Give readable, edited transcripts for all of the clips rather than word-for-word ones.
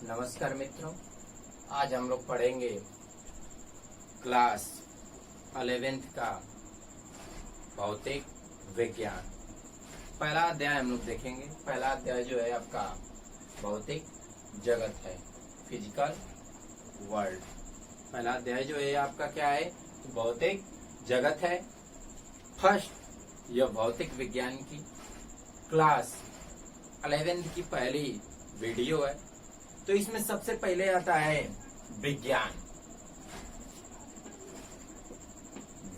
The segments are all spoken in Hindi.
नमस्कार मित्रों, आज हम लोग पढ़ेंगे क्लास 11th का भौतिक विज्ञान। पहला अध्याय हम लोग देखेंगे। पहला अध्याय जो है आपका भौतिक जगत है, फिजिकल वर्ल्ड। पहला अध्याय जो है आपका क्या है, भौतिक जगत है। फर्स्ट यह भौतिक विज्ञान की क्लास 11th की पहली वीडियो है। तो इसमें सबसे पहले आता है विज्ञान।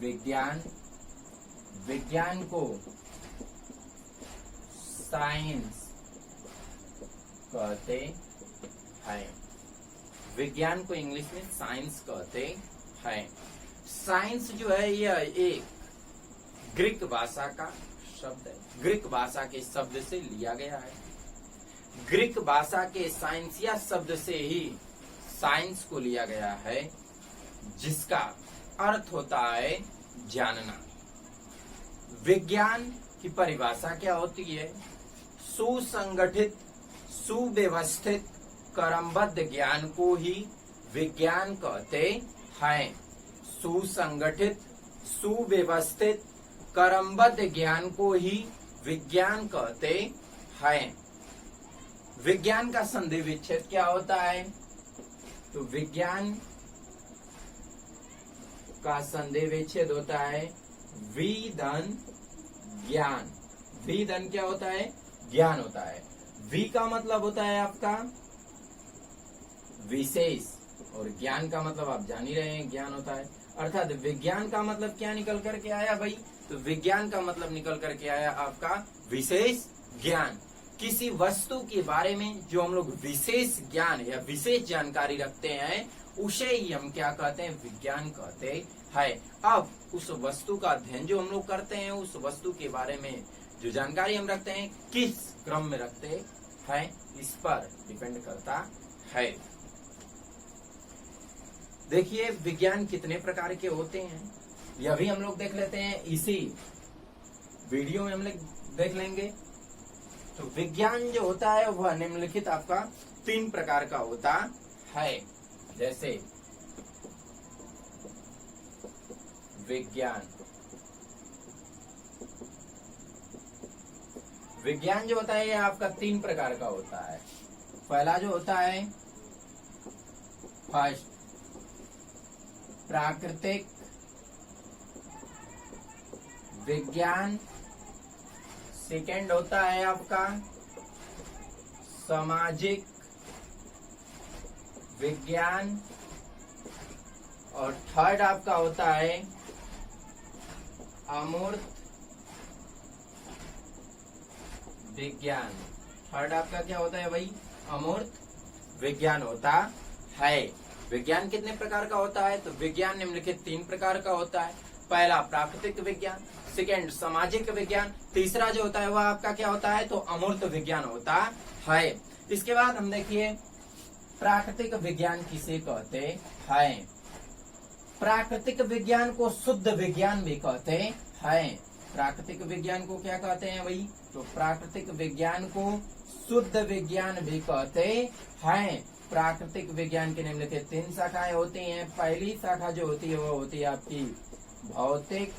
विज्ञान विज्ञान को साइंस कहते हैं। विज्ञान को इंग्लिश में साइंस कहते हैं। साइंस जो है यह एक ग्रीक भाषा का शब्द है। ग्रीक भाषा के शब्द से लिया गया है। ग्रीक भाषा के साइंसिया शब्द से ही साइंस को लिया गया है, जिसका अर्थ होता है जानना। विज्ञान की परिभाषा क्या होती है? सुसंगठित, सुव्यवस्थित, क्रमबद्ध ज्ञान को ही विज्ञान कहते हैं। सुसंगठित, सुव्यवस्थित, क्रमबद्ध ज्ञान को ही विज्ञान कहते हैं। विज्ञान का संधि विच्छेद क्या होता है? तो विज्ञान का संधि विच्छेद होता है विधन ज्ञान। विधन क्या होता है? ज्ञान होता है। वि का मतलब होता है आपका विशेष, और ज्ञान का मतलब आप जान ही रहे हैं, ज्ञान होता है। अर्थात विज्ञान का मतलब क्या निकल करके आया भाई? तो विज्ञान का मतलब निकल करके आया आपका विशेष ज्ञान। किसी वस्तु के बारे में जो हम लोग विशेष ज्ञान या विशेष जानकारी रखते हैं, उसे ही हम क्या कहते हैं? विज्ञान कहते हैं। अब उस वस्तु का अध्ययन जो हम लोग करते हैं, उस वस्तु के बारे में जो जानकारी हम रखते हैं, किस क्रम में रखते हैं, इस पर डिपेंड करता है। देखिए विज्ञान कितने प्रकार के होते हैं, यह भी हम लोग देख लेते हैं। इसी वीडियो में हम लोग देख लेंगे। तो विज्ञान जो होता है वह निम्नलिखित आपका 3 प्रकार का होता है। जैसे विज्ञान विज्ञान जो होता है यह आपका 3 प्रकार का होता है। पहला जो होता है फर्स्ट प्राकृतिक विज्ञान। सेकेंड होता है आपका सामाजिक विज्ञान। और थर्ड आपका होता है अमूर्त विज्ञान। थर्ड आपका क्या होता है भाई? अमूर्त विज्ञान होता है। विज्ञान कितने प्रकार का होता है? तो विज्ञान निम्नलिखित 3 प्रकार का होता है। पहला प्राकृतिक विज्ञान, सेकेंड सामाजिक विज्ञान, तीसरा जो होता है वह आपका क्या होता है? तो अमूर्त विज्ञान होता है। इसके बाद हम देखिए प्राकृतिक विज्ञान किसे कहते हैं। प्राकृतिक विज्ञान को शुद्ध विज्ञान भी कहते हैं। प्राकृतिक विज्ञान को क्या कहते हैं भाई? तो प्राकृतिक विज्ञान को शुद्ध विज्ञान भी कहते हैं। प्राकृतिक विज्ञान के निम्नलिखित 3 शाखाएं होती हैं। पहली शाखा जो होती है वो होती है आपकी भौतिक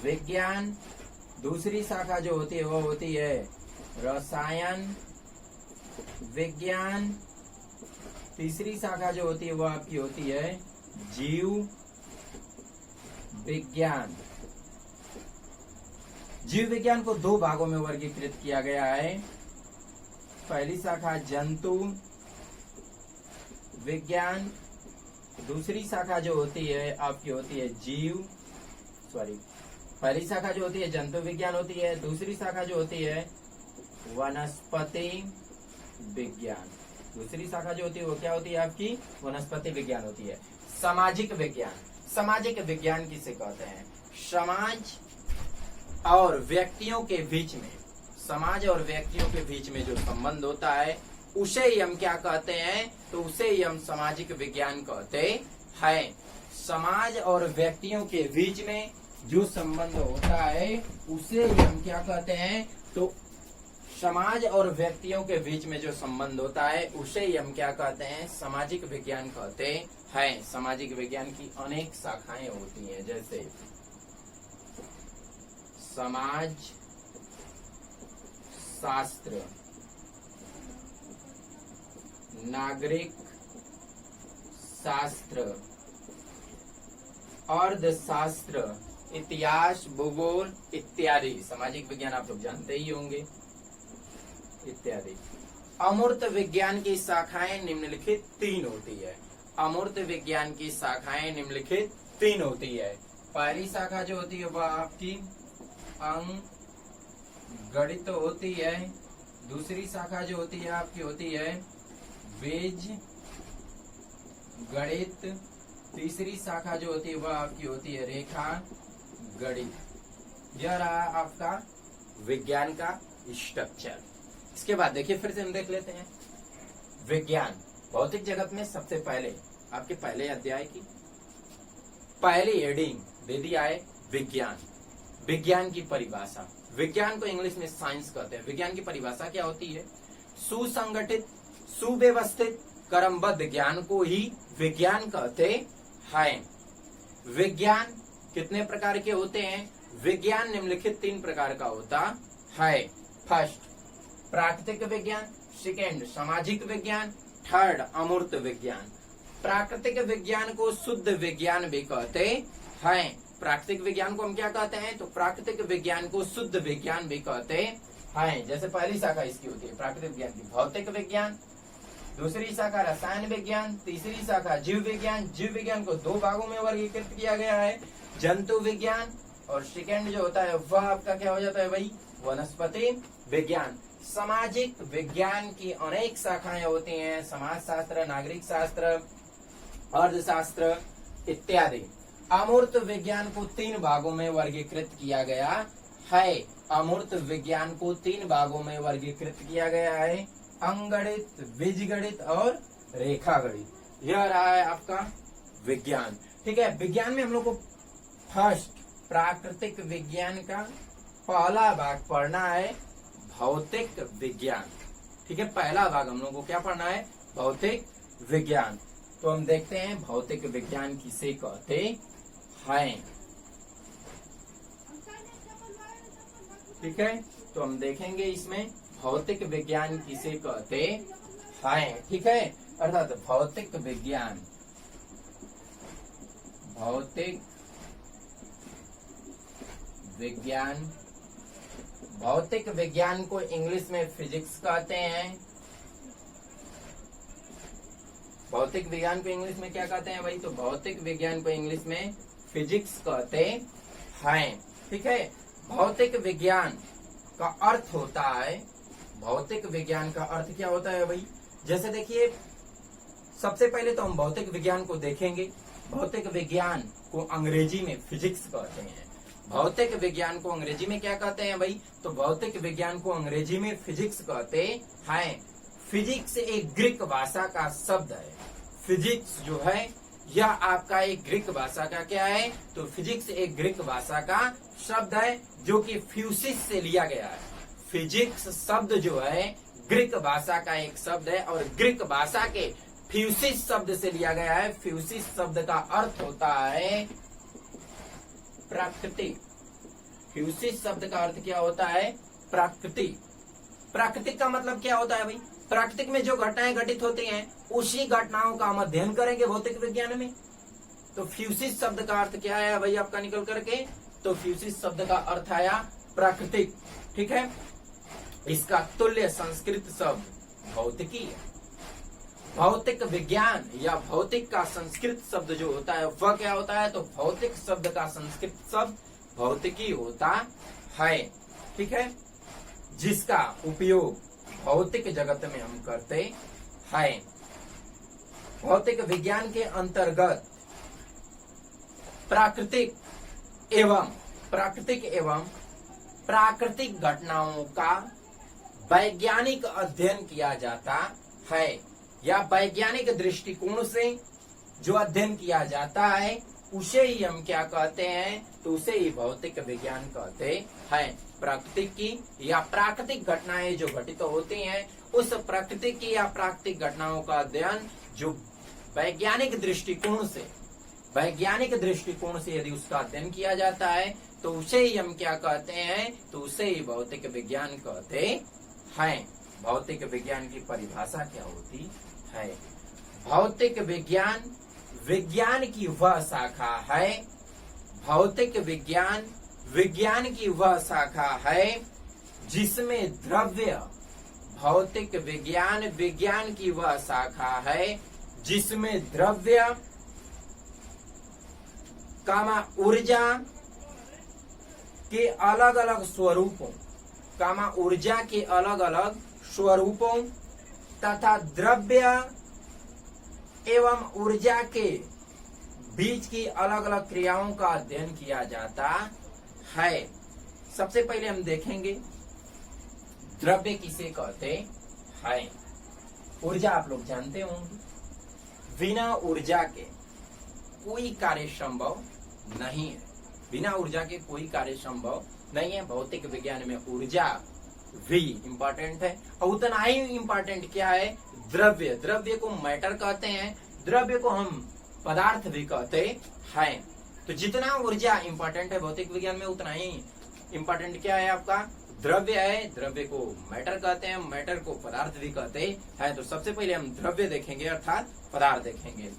विज्ञान। दूसरी शाखा जो होती है वो होती है रसायन विज्ञान। तीसरी शाखा जो होती है वो आपकी होती है जीव विज्ञान। जीव विज्ञान को 2 भागों में वर्गीकृत किया गया है। पहली शाखा जंतु विज्ञान, दूसरी शाखा जो होती है आपकी होती है पहली शाखा जो होती है जंतु विज्ञान होती है। दूसरी शाखा जो होती है वनस्पति विज्ञान। दूसरी शाखा जो होती है वो क्या होती है? आपकी वनस्पति विज्ञान होती है। सामाजिक विज्ञान, सामाजिक विज्ञान किसे कहते हैं? समाज और व्यक्तियों के बीच में, समाज और व्यक्तियों के बीच में जो संबंध होता है उसे ही हम क्या कहते हैं? तो उसे ही हम सामाजिक विज्ञान कहते हैं। समाज और व्यक्तियों के बीच में जो संबंध होता है उसे ही हम क्या कहते हैं? तो समाज और व्यक्तियों के बीच में जो संबंध होता है उसे हम क्या कहते हैं, सामाजिक विज्ञान कहते हैं। सामाजिक विज्ञान की अनेक शाखाएं होती हैं, जैसे समाज शास्त्र, नागरिक शास्त्र, अर्थशास्त्र, इतिहास, भूगोल इत्यादि। सामाजिक विज्ञान आप लोग जानते ही होंगे इत्यादि। अमूर्त विज्ञान की शाखाएं निम्नलिखित 3 होती है। अमूर्त विज्ञान की शाखाएं निम्नलिखित 3 होती है। पहली शाखा जो होती है वह आपकी अंक गणित होती है। दूसरी शाखा जो होती है आपकी होती है बीज गणित। तीसरी शाखा जो होती है वह आपकी होती है रेखा गणित। यह रहा आपका विज्ञान का स्ट्रक्चर। इसके बाद देखिए फिर से हम देख लेते हैं विज्ञान। भौतिक जगत में सबसे पहले आपके पहले अध्याय की पहली हेडिंग दे दिया है विज्ञान। विज्ञान की परिभाषा, विज्ञान को इंग्लिश में साइंस कहते हैं। विज्ञान की परिभाषा क्या होती है, सुसंगठित सुव्यवस्थित क्रमबद्ध ज्ञान को ही विज्ञान कहते हैं। विज्ञान कितने प्रकार के होते हैं, विज्ञान निम्नलिखित 3 प्रकार का होता है। फर्स्ट प्राकृतिक विज्ञान, सेकेंड सामाजिक विज्ञान, थर्ड अमूर्त विज्ञान। प्राकृतिक विज्ञान को शुद्ध विज्ञान भी कहते हैं। प्राकृतिक विज्ञान को हम क्या कहते हैं, तो प्राकृतिक विज्ञान को शुद्ध विज्ञान भी कहते हैं। जैसे पहली शाखा इसकी होती है प्राकृतिक विज्ञान की भौतिक विज्ञान, दूसरी शाखा रसायन विज्ञान, तीसरी शाखा जीव विज्ञान। जीव विज्ञान को 2 भागों में वर्गीकृत किया गया है, जंतु विज्ञान और सेकेंड जो होता है वह आपका क्या हो जाता है भाई, वनस्पति विज्ञान। सामाजिक विज्ञान की अनेक शाखाएं होती हैं, समाज शास्त्र, नागरिक शास्त्र, अर्थशास्त्र इत्यादि। अमूर्त विज्ञान को 3 भागों में वर्गीकृत किया गया है। अमूर्त विज्ञान को 3 भागों में वर्गीकृत किया गया है, अंकगणित, बीजगणित और रेखा गणित। यह रहा है आपका विज्ञान। ठीक है, विज्ञान में हम लोग को फर्स्ट प्राकृतिक विज्ञान का पहला भाग पढ़ना है भौतिक विज्ञान। ठीक है, पहला भाग हम लोग को क्या पढ़ना है, भौतिक विज्ञान। तो हम देखते हैं भौतिक विज्ञान किसे कहते हैं। ठीक है, तो हम देखेंगे इसमें भौतिक विज्ञान किसे कहते हैं। ठीक है, अर्थात भौतिक विज्ञान, भौतिक विज्ञान, भौतिक विज्ञान को इंग्लिश में फिजिक्स कहते हैं। भौतिक विज्ञान को इंग्लिश में क्या कहते हैं भाई, तो भौतिक विज्ञान को इंग्लिश में फिजिक्स कहते हैं। ठीक है, भौतिक विज्ञान का अर्थ होता है, भौतिक विज्ञान का अर्थ क्या होता है भाई, जैसे देखिए सबसे पहले तो हम भौतिक विज्ञान को देखेंगे। भौतिक विज्ञान को अंग्रेजी में फिजिक्स कहते हैं। भौतिक विज्ञान को अंग्रेजी में क्या कहते हैं भाई, तो भौतिक विज्ञान को अंग्रेजी में फिजिक्स कहते हैं। फिजिक्स एक ग्रीक भाषा का शब्द है। फिजिक्स जो है यह आपका एक ग्रीक भाषा का क्या है, तो फिजिक्स एक ग्रीक भाषा का शब्द है जो कि फ्यूसिस से लिया गया है। फिजिक्स शब्द जो है ग्रीक भाषा का एक शब्द है और ग्रीक भाषा के फ्यूसिस शब्द से लिया गया है। फ्यूसिस शब्द का अर्थ होता है प्राकृतिक। फ्यूसिस शब्द का अर्थ क्या होता है, प्राकृतिक। प्राकृतिक का मतलब क्या होता है भाई, प्राकृतिक में जो घटनाएं घटित होती हैं उसी घटनाओं का हम अध्ययन करेंगे भौतिक विज्ञान में। तो फ्यूसिस शब्द का अर्थ क्या है भाई आपका निकल करके, तो फ्यूसिस शब्द का अर्थ आया प्राकृतिक। ठीक है, इसका तुल्य संस्कृत शब्द भौतिकी है। भौतिक विज्ञान या भौतिक का संस्कृत शब्द जो होता है वह क्या होता है, तो भौतिक शब्द का संस्कृत शब्द भौतिकी होता है। ठीक है, जिसका उपयोग भौतिक जगत में हम करते हैं। भौतिक विज्ञान के अंतर्गत प्राकृतिक एवं प्राकृतिक घटनाओं का वैज्ञानिक अध्ययन किया जाता है, या वैज्ञानिक दृष्टिकोण से जो अध्ययन किया जाता है उसे ही हम क्या कहते हैं, तो उसे ही भौतिक विज्ञान कहते हैं। प्रकृति की या प्राकृतिक घटनाएं जो घटित तो होती हैं, उस प्रकृति की या प्राकृतिक घटनाओं का अध्ययन जो वैज्ञानिक दृष्टिकोण से यदि उसका अध्ययन किया जाता है तो उसे ही हम क्या कहते हैं, तो उसे ही भौतिक विज्ञान कहते हैं। भौतिक विज्ञान की परिभाषा क्या होती है? भौतिक विज्ञान विज्ञान की वह शाखा है, भौतिक विज्ञान विज्ञान की वह शाखा है जिसमें द्रव्य, भौतिक विज्ञान विज्ञान की वह शाखा है जिसमें द्रव्य कामा ऊर्जा के अलग अलग स्वरूपों, कामा ऊर्जा के अलग अलग स्वरूपों तथा द्रव्य एवं ऊर्जा के बीच की अलग अलग क्रियाओं का अध्ययन किया जाता है। सबसे पहले हम देखेंगे द्रव्य किसे कहते हैं। ऊर्जा आप लोग जानते होंगे, बिना ऊर्जा के कोई कार्य संभव नहीं है, बिना ऊर्जा के कोई कार्य संभव नहीं है। भौतिक विज्ञान में ऊर्जा भी इम्पोर्टेंट है और उतना ही इम्पोर्टेंट क्या है, द्रव्य। द्रव्य को मैटर कहते हैं, द्रव्य को हम पदार्थ भी कहते हैं। तो जितना ऊर्जा इम्पोर्टेंट है भौतिक विज्ञान में, उतना ही इम्पोर्टेंट क्या है आपका, द्रव्य है। द्रव्य को मैटर कहते हैं, मैटर को पदार्थ भी कहते हैं। तो सबसे पहले हम द्रव्य देखेंगे अर्थात पदार्थ देखेंगे।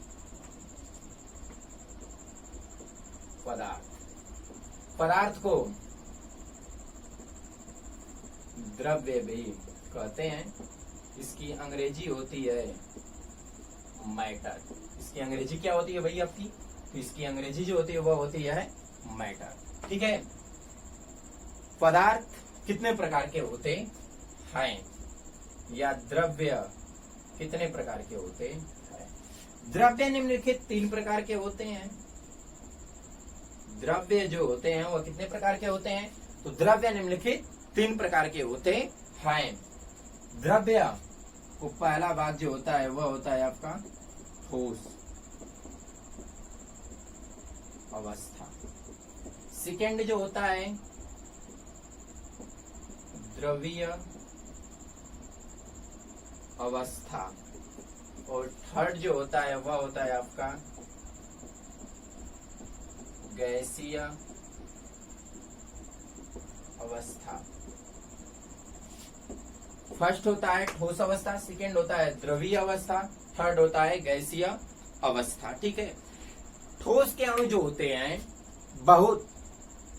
पदार्थ को द्रव्य भी कहते हैं। इसकी अंग्रेजी होती है मैटर। इसकी अंग्रेजी क्या होती है भाई आपकी, तो इसकी अंग्रेजी जो होती है वह होती है मैटर। ठीक है। पदार्थ कितने प्रकार के होते हैं या द्रव्य कितने प्रकार के होते हैं? द्रव्य निम्नलिखित 3 प्रकार के होते हैं। द्रव्य जो होते हैं वह कितने प्रकार के होते हैं, तो द्रव्य निम्नलिखित 3 प्रकार के होते हैं। द्रव्य को पहला भाग जो होता है वह होता है आपका ठोस अवस्था। सेकेंड जो होता है द्रवीय अवस्था और थर्ड जो होता है वह होता है आपका गैसीय अवस्था। फर्स्ट होता है ठोस अवस्था, सेकेंड होता है द्रवीय अवस्था, थर्ड होता है गैसीय अवस्था। ठीक है। ठोस के अणु जो होते हैं बहुत,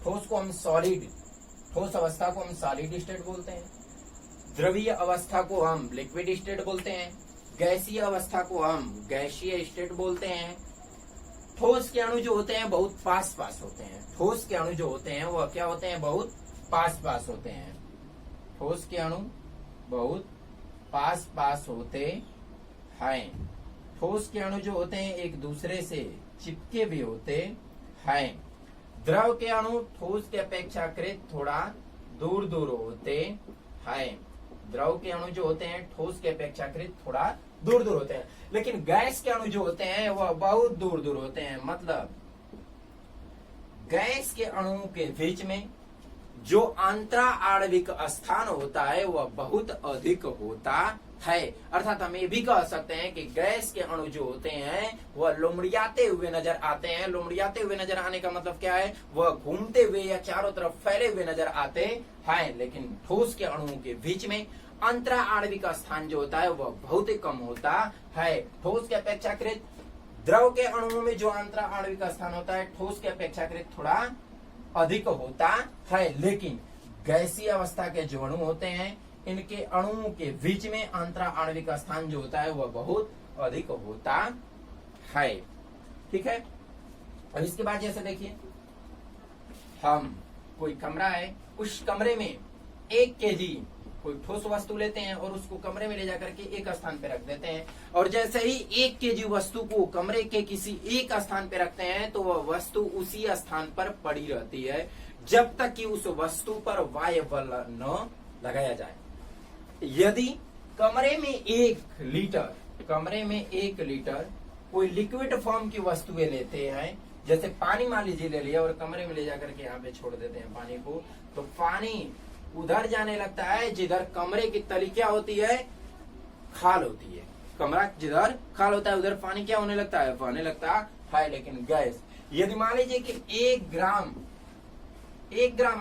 ठोस को हम सॉलिड, ठोस अवस्था को हम सॉलिड स्टेट बोलते हैं, द्रवीय अवस्था को हम लिक्विड स्टेट बोलते हैं, गैसीय अवस्था को हम गैसीय स्टेट बोलते हैं। ठोस के अणु जो होते हैं बहुत पास पास होते हैं। ठोस के अणु जो होते हैं वह क्या होते हैं, बहुत पास पास होते हैं। ठोस के अणु बहुत पास पास होते हैं। ठोस के अणु जो होते हैं एक दूसरे से चिपके भी होते हैं। द्रव के अणु ठोस के अपेक्षाकृत थोड़ा दूर दूर होते हैं। द्रव के अणु जो होते हैं ठोस के अपेक्षाकृत थोड़ा दूर दूर होते हैं, लेकिन गैस के अणु जो होते हैं वह बहुत दूर दूर होते हैं। मतलब गैस के अणुओं के बीच में जो अंतरा आणविक स्थान होता है वह बहुत अधिक होता है। अर्थात हम ये भी कह सकते हैं कि गैस के अणु जो होते हैं वह लोमड़ियाते हुए नजर आते हैं। लोमड़ियाते हुए नजर आने का मतलब क्या है, वह घूमते हुए या चारों तरफ फैले हुए नजर आते हैं। लेकिन ठोस के अणुओं के बीच में अंतरा आणविक स्थान जो होता है वह बहुत ही कम होता है। ठोस के अपेक्षाकृत द्रव के अणुओं में जो अंतरा आणविक स्थान होता है ठोस के अपेक्षाकृत थोड़ा अधिक होता है। लेकिन गैसीय अवस्था के जो अणु होते हैं इनके अणुओं के बीच में अंतरा आणविक स्थान जो होता है वह बहुत अधिक होता है। ठीक है। अब इसके बाद जैसे देखिए, हम कोई कमरा है, उस कमरे में 1 kg कोई ठोस वस्तु लेते हैं और उसको कमरे में ले जाकर के एक स्थान पे रख देते हैं, और जैसे ही 1 kg वस्तु को कमरे के किसी एक स्थान पे रखते हैं तो वह वस्तु उसी स्थान पर पड़ी रहती है जब तक कि उस वस्तु पर वायु बल न लगाया जाए। यदि कमरे में 1 लीटर कोई लिक्विड फॉर्म की वस्तुएं लेते हैं जैसे पानी मान लीजिए ले लिया और कमरे में ले जाकर के यहाँ पे छोड़ देते हैं पानी को, तो पानी उधर जाने लगता है जिधर कमरे की तली क्या होती है, खाल होती है। कमरा जिधर खाल होता है उधर पानी क्या होने लगता है, बहने लगता है। लेकिन गैस, यदि मान लीजिए कि 1 ग्राम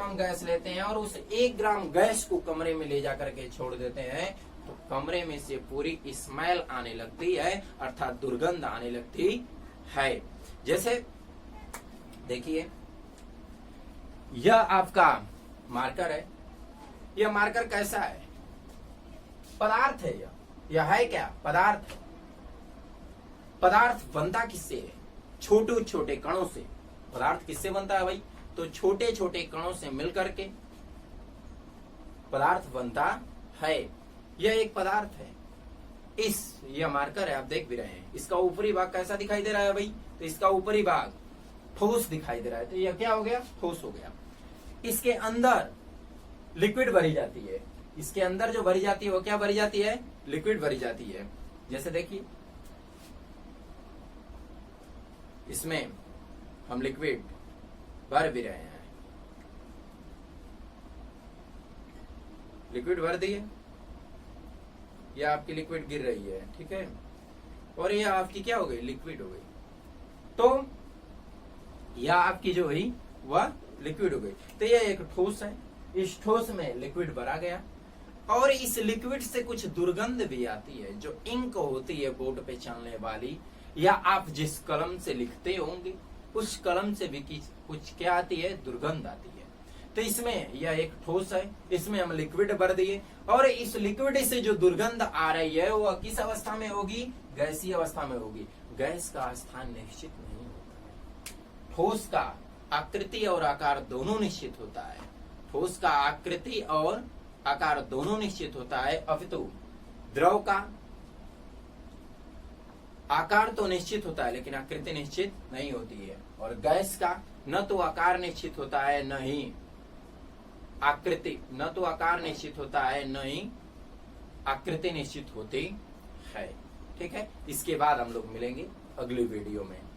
हम गैस लेते हैं और उस 1 ग्राम गैस को कमरे में ले जाकर के छोड़ देते हैं, तो कमरे में से पूरी स्मेल आने लगती है, अर्थात दुर्गंध आने लगती है। जैसे देखिए, यह आपका मार्कर है। यह मार्कर कैसा है, पदार्थ है। यह है क्या, पदार्थ। पदार्थ बनता किससे है, छोटे छोटे कणों से। पदार्थ किससे बनता है भाई, तो छोटे छोटे कणों से मिलकर के पदार्थ बनता है। यह एक पदार्थ है। यह मार्कर है, आप देख भी रहे हैं। इसका ऊपरी भाग कैसा दिखाई दे रहा है भाई, तो इसका ऊपरी भाग ठोस दिखाई दे रहा है, तो यह क्या हो गया, ठोस हो गया। इसके अंदर लिक्विड भरी जाती है। इसके अंदर जो भरी जाती है वो क्या भरी जाती है, लिक्विड भरी जाती है। जैसे देखिए, इसमें हम लिक्विड भर भी रहे हैं। लिक्विड भर दिए, यह आपकी लिक्विड गिर रही है, ठीक है, और यह आपकी क्या हो गई, लिक्विड हो गई। तो यह आपकी जो हुई वह लिक्विड हो गई। तो यह एक ठोस है। इस ठोस में लिक्विड भरा गया और इस लिक्विड से कुछ दुर्गंध भी आती है, जो इंक होती है बोर्ड पे चलने वाली, या आप जिस कलम से लिखते होंगे उस कलम से भी कुछ क्या आती है, दुर्गंध आती है। तो इसमें यह एक ठोस है, इसमें हम लिक्विड भर दिए और इस लिक्विड से जो दुर्गंध आ रही है वह किस अवस्था में होगी, गैसीय अवस्था में होगी। गैस का स्थान निश्चित नहीं होता है। ठोस का आकृति और आकार दोनों निश्चित होता है। ठोस का आकृति और आकार दोनों निश्चित होता है, अपितु द्रव का आकार तो निश्चित होता है लेकिन आकृति निश्चित नहीं होती है। और गैस का न तो आकार निश्चित होता है न ही आकृति, न तो आकार निश्चित होता है न ही आकृति निश्चित होती है। ठीक है, इसके बाद हम लोग मिलेंगे अगली वीडियो में।